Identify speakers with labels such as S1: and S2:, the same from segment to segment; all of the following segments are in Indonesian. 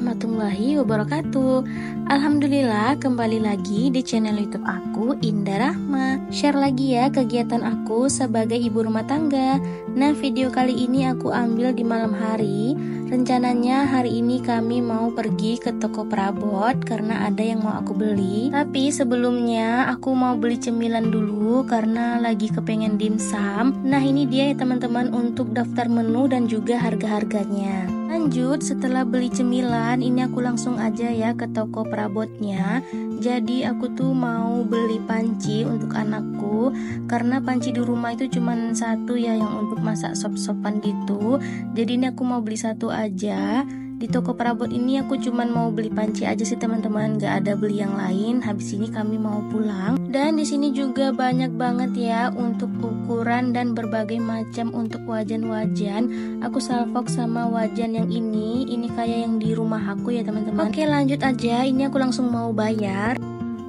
S1: warahmatullahi wabarakatuh. Alhamdulillah, kembali lagi di channel YouTube aku, Indah Rahma. Share lagi ya kegiatan aku sebagai ibu rumah tangga. Nah, video kali ini aku ambil di malam hari. Rencananya hari ini kami mau pergi ke toko perabot karena ada yang mau aku beli. Tapi sebelumnya aku mau beli cemilan dulu karena lagi kepengen dimsum. Nah, ini dia ya teman-teman untuk daftar menu dan juga harga-harganya. Lanjut, setelah beli cemilan, ini aku langsung aja ya ke toko perabotnya. Jadi aku tuh mau beli panci untuk anakku karena panci di rumah itu cuma satu ya yang untuk masak sop-sopan gitu. Jadi ini aku mau beli satu aja. Di toko perabot ini aku cuman mau beli panci aja sih teman-teman, gak ada beli yang lain. Habis ini kami mau pulang. Dan di sini juga banyak banget ya untuk ukuran dan berbagai macam untuk wajan-wajan. Aku salvok sama wajan yang ini kayak yang di rumah aku ya teman-teman. Oke, lanjut aja. Ini aku langsung mau bayar.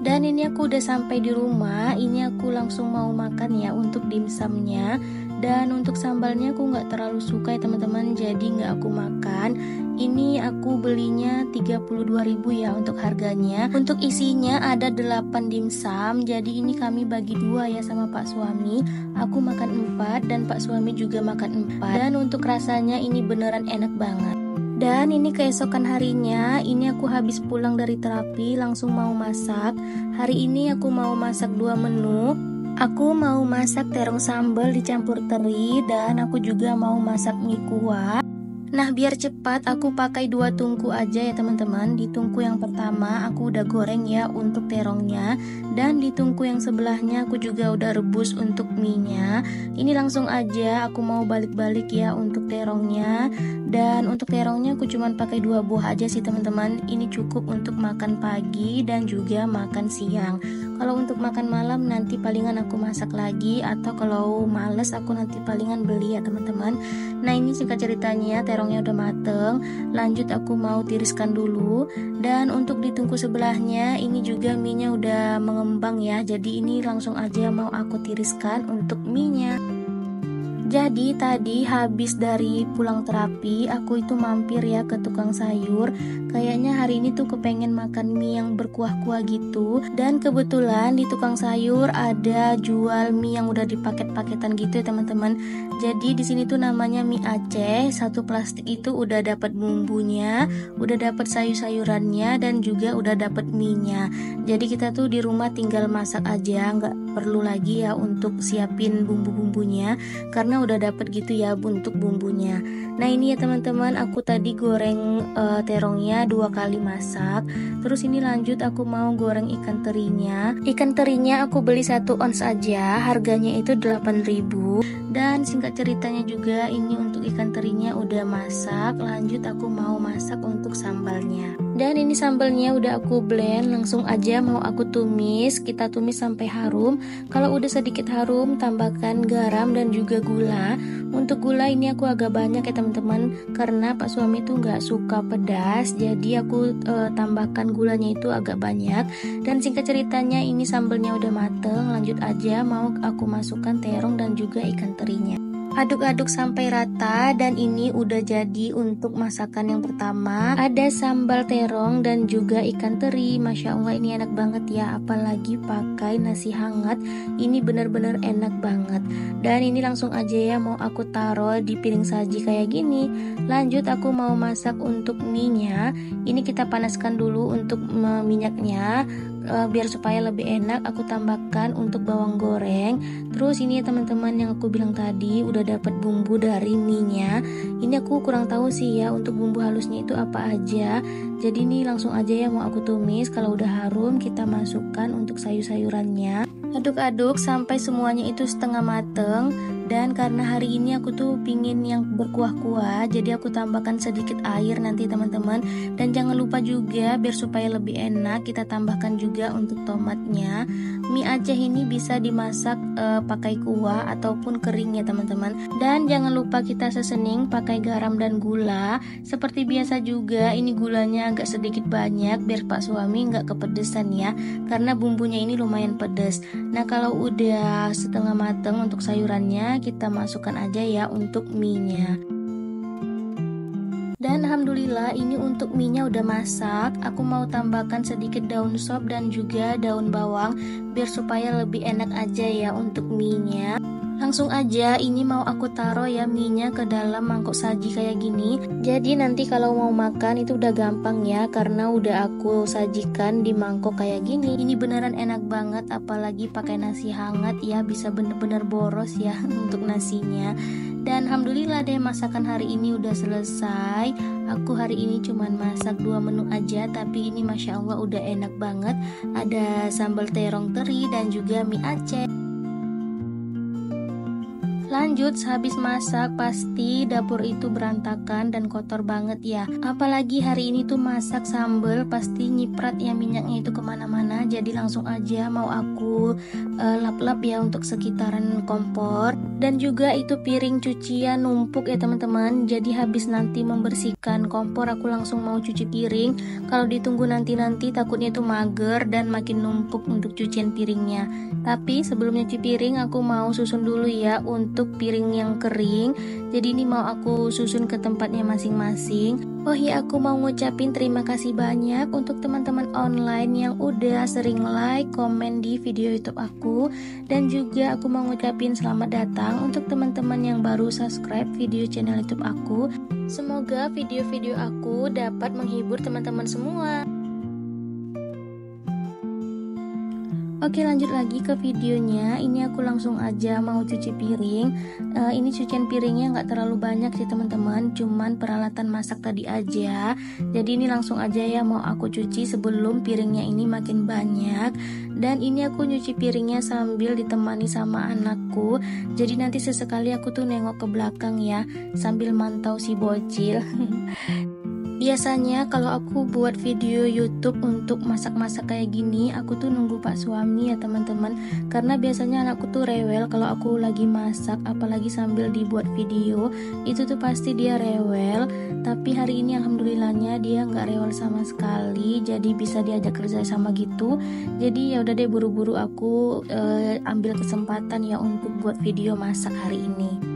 S1: Dan ini aku udah sampai di rumah. Ini aku langsung mau makan ya untuk dimsumnya. Dan untuk sambalnya aku nggak terlalu suka ya teman-teman, jadi nggak aku makan. Ini aku belinya 32.000 ya untuk harganya. Untuk isinya ada 8 dimsum. Jadi ini kami bagi dua ya sama Pak suami. Aku makan 4 dan Pak suami juga makan 4. Dan untuk rasanya ini beneran enak banget. Dan ini keesokan harinya, ini aku habis pulang dari terapi langsung mau masak. Hari ini aku mau masak 2 menu. Aku mau masak terong sambal dicampur teri dan aku juga mau masak mie kuah. Nah, biar cepat aku pakai 2 tungku aja ya teman-teman. Di tungku yang pertama aku udah goreng ya untuk terongnya, dan di tungku yang sebelahnya aku juga udah rebus untuk mie-nya. Ini langsung aja aku mau balik-balik ya untuk terongnya. Dan untuk terongnya aku cuman pakai 2 buah aja sih teman-teman. Ini cukup untuk makan pagi dan juga makan siang. Kalau untuk makan malam nanti palingan aku masak lagi, atau kalau males aku nanti palingan beli ya teman-teman. Nah, ini singkat ceritanya terongnya udah mateng. Lanjut aku mau tiriskan dulu. Dan untuk di tungku sebelahnya ini juga mie-nya udah mengembang ya. Jadi ini langsung aja mau aku tiriskan untuk mie-nya. Jadi tadi habis dari pulang terapi, aku itu mampir ya ke tukang sayur. Kayaknya hari ini tuh kepengen makan mie yang berkuah-kuah gitu. Dan kebetulan di tukang sayur ada jual mie yang udah dipaket-paketan gitu ya teman-teman. Jadi di sini tuh namanya mie Aceh. Satu plastik itu udah dapat bumbunya, udah dapat sayur-sayurannya, dan juga udah dapat mie-nya. Jadi kita tuh di rumah tinggal masak aja, nggak perlu lagi ya untuk siapin bumbu-bumbunya karena udah dapet gitu ya untuk bumbunya. Nah, ini ya teman-teman, aku tadi goreng terongnya 2 kali masak. Terus ini lanjut aku mau goreng ikan terinya. Ikan terinya aku beli 1 ons aja, harganya itu 8.000. Dan singkat ceritanya juga ini untuk ikan terinya udah masak. Lanjut aku mau masak untuk sambalnya. Dan ini sambalnya udah aku blend, langsung aja mau aku tumis. Kita tumis sampai harum. Kalau udah sedikit harum, tambahkan garam dan juga gula. Untuk gula ini aku agak banyak ya teman-teman, karena Pak suami tuh nggak suka pedas. Jadi aku tambahkan gulanya itu agak banyak. Dan singkat ceritanya ini sambalnya udah mateng. Lanjut aja mau aku masukkan terong dan juga ikan terinya. Aduk-aduk sampai rata, dan ini udah jadi untuk masakan yang pertama. Ada sambal terong dan juga ikan teri. Masya Allah, ini enak banget ya, apalagi pakai nasi hangat. Ini bener-bener enak banget. Dan ini langsung aja ya mau aku taruh di piring saji kayak gini. Lanjut aku mau masak untuk mie-nya. Ini kita panaskan dulu untuk minyaknya. Biar supaya lebih enak aku tambahkan untuk bawang goreng. Terus ini ya teman-teman yang aku bilang tadi udah dapat bumbu dari mie-nya. Ini aku kurang tahu sih ya untuk bumbu halusnya itu apa aja. Jadi ini langsung aja ya mau aku tumis. Kalau udah harum kita masukkan untuk sayur-sayurannya. Aduk-aduk sampai semuanya itu setengah mateng. Dan karena hari ini aku tuh pingin yang berkuah-kuah, jadi aku tambahkan sedikit air nanti teman-teman. Dan jangan lupa juga biar supaya lebih enak kita tambahkan juga untuk tomatnya. Mie Aceh ini bisa dimasak pakai kuah ataupun kering ya teman-teman. Dan jangan lupa kita seasoning pakai garam dan gula. Seperti biasa juga ini gulanya agak sedikit banyak biar Pak suami nggak kepedesan ya, karena bumbunya ini lumayan pedes. Nah, kalau udah setengah mateng untuk sayurannya, kita masukkan aja ya untuk mie-nya. Dan Dan alhamdulillah ini untuk mie-nya udah masak. Aku mau tambahkan sedikit daun sop dan juga daun bawang biar supaya lebih enak aja ya untuk mie-nya. Langsung aja ini mau aku taruh ya mie-nya ke dalam mangkok saji kayak gini. Jadi nanti kalau mau makan itu udah gampang ya, karena udah aku sajikan di mangkok kayak gini. Ini beneran enak banget, apalagi pakai nasi hangat ya, bisa bener-bener boros ya untuk nasinya. Dan alhamdulillah deh masakan hari ini udah selesai. Aku hari ini cuman masak 2 menu aja, tapi ini masya Allah udah enak banget. Ada sambal terong teri dan juga mie Aceh. Lanjut, sehabis masak pasti dapur itu berantakan dan kotor banget ya. Apalagi hari ini tuh masak sambal, pasti nyiprat ya minyaknya itu kemana-mana. Jadi langsung aja mau aku lap-lap ya untuk sekitaran kompor. Dan juga itu piring cucian numpuk ya teman-teman. Jadi habis nanti membersihkan kompor aku langsung mau cuci piring. Kalau ditunggu nanti-nanti takutnya itu mager dan makin numpuk untuk cucian piringnya. Tapi sebelum nyuci piring aku mau susun dulu ya untuk piring yang kering. Jadi ini mau aku susun ke tempatnya masing-masing. Oh iya, aku mau ngucapin terima kasih banyak untuk teman-teman online yang udah sering like, komen di video YouTube aku. Dan juga aku mau ngucapin selamat datang untuk teman-teman yang baru subscribe video channel YouTube aku. Semoga video-video aku dapat menghibur teman-teman semua. Oke, lanjut lagi ke videonya. Ini aku langsung aja mau cuci piring. Ini cucian piringnya nggak terlalu banyak sih teman-teman, cuman peralatan masak tadi aja. Jadi ini langsung aja ya mau aku cuci sebelum piringnya ini makin banyak. Dan ini aku nyuci piringnya sambil ditemani sama anakku. Jadi nanti sesekali aku tuh nengok ke belakang ya, sambil mantau si bocil. Biasanya kalau aku buat video YouTube untuk masak-masak kayak gini, aku tuh nunggu Pak suami ya teman-teman. Karena biasanya anakku tuh rewel kalau aku lagi masak, apalagi sambil dibuat video, itu tuh pasti dia rewel. Tapi hari ini alhamdulillahnya dia nggak rewel sama sekali, jadi bisa diajak kerja sama gitu. Jadi ya udah deh buru-buru aku ambil kesempatan ya untuk buat video masak hari ini.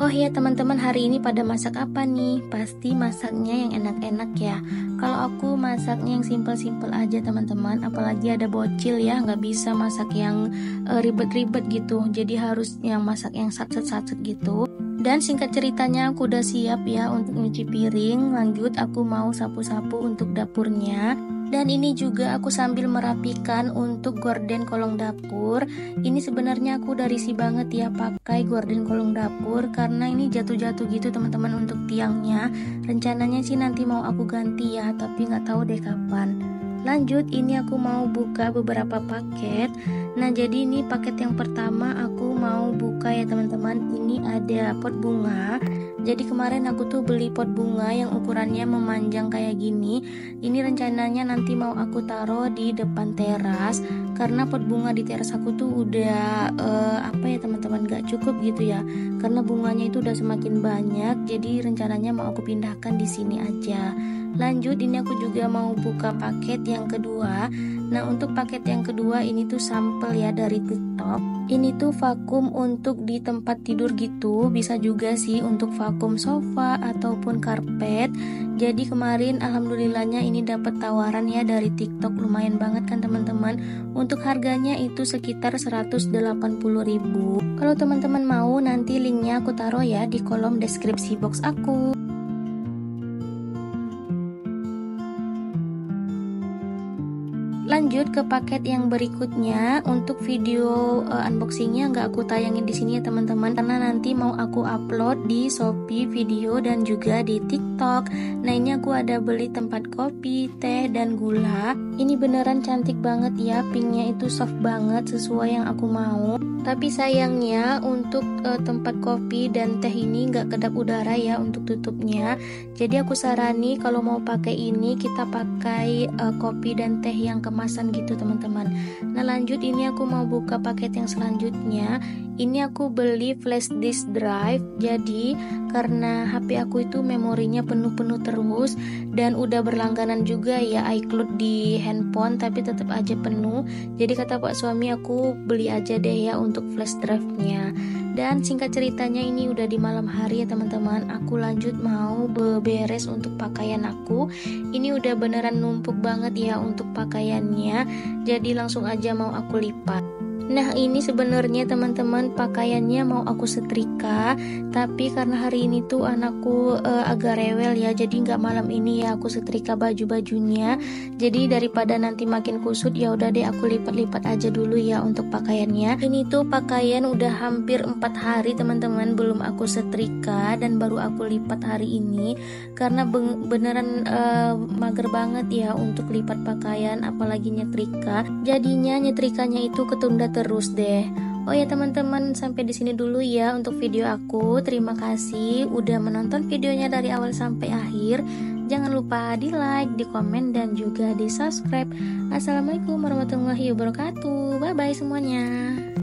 S1: Oh ya teman-teman, hari ini pada masak apa nih? Pasti masaknya yang enak-enak ya. Kalau aku masaknya yang simple-simple aja teman-teman. Apalagi ada bocil ya, nggak bisa masak yang ribet-ribet gitu. Jadi harus yang masak yang satset-satset gitu. Dan singkat ceritanya aku udah siap ya untuk nyuci piring. Lanjut aku mau sapu-sapu untuk dapurnya. Dan ini juga aku sambil merapikan untuk gorden kolong dapur. Ini sebenarnya aku udah risih banget ya pakai gorden kolong dapur, karena ini jatuh-jatuh gitu teman-teman untuk tiangnya. Rencananya sih nanti mau aku ganti ya, tapi nggak tahu deh kapan. Lanjut, ini aku mau buka beberapa paket. Nah jadi ini paket yang pertama aku mau buka ya teman-teman. Ini ada pot bunga. Jadi kemarin aku tuh beli pot bunga yang ukurannya memanjang kayak gini. Ini rencananya nanti mau aku taruh di depan teras, karena pot bunga di teras aku tuh udah apa ya teman-teman, gak cukup gitu ya. Karena bunganya itu udah semakin banyak, jadi rencananya mau aku pindahkan di sini aja. Lanjut, ini aku juga mau buka paket yang kedua. Nah untuk paket yang kedua ini tuh sampel ya dari TikTok. Ini tuh vakum untuk di tempat tidur gitu, bisa juga sih untuk vakum sofa ataupun karpet. Jadi kemarin alhamdulillahnya ini dapat tawaran ya dari TikTok, lumayan banget kan teman-teman. Untuk harganya itu sekitar 180.000. Kalau teman-teman mau, nanti linknya aku taruh ya di kolom deskripsi box aku. Lanjut ke paket yang berikutnya. Untuk video unboxingnya nggak aku tayangin di sini ya teman-teman, karena nanti mau aku upload di Shopee video dan juga di TikTok. Nah ini aku ada beli tempat kopi, teh, dan gula. Ini beneran cantik banget ya, pinknya itu soft banget sesuai yang aku mau. Tapi sayangnya untuk tempat kopi dan teh ini nggak kedap udara ya untuk tutupnya. Jadi aku sarani kalau mau pakai ini kita pakai kopi dan teh yang kemasan gitu teman-teman. Nah lanjut, ini aku mau buka paket yang selanjutnya. Ini aku beli flash disk drive. Jadi karena HP aku itu memorinya penuh-penuh terus, dan udah berlangganan juga ya iCloud di handphone tapi tetap aja penuh. Jadi kata Pak suami, aku beli aja deh ya untuk flash drive-nya. Dan singkat ceritanya ini udah di malam hari ya teman-teman, aku lanjut mau beberes untuk pakaian aku. Ini udah beneran numpuk banget ya untuk pakaiannya, jadi langsung aja mau aku lipat. Nah ini sebenarnya teman-teman pakaiannya mau aku setrika, tapi karena hari ini tuh anakku agak rewel ya, jadi nggak malam ini ya aku setrika baju-bajunya. Jadi daripada nanti makin kusut, ya udah deh aku lipat-lipat aja dulu ya untuk pakaiannya. Ini tuh pakaian udah hampir 4 hari teman-teman belum aku setrika, dan baru aku lipat hari ini karena beneran mager banget ya untuk lipat pakaian apalagi nyetrika. Jadinya nyetrikanya itu ketunda terus deh. Oh ya teman-teman, sampai di sini dulu ya untuk video aku. Terima kasih udah menonton videonya dari awal sampai akhir. Jangan lupa di like, di komen, dan juga di subscribe. Assalamualaikum warahmatullahi wabarakatuh. Bye bye semuanya.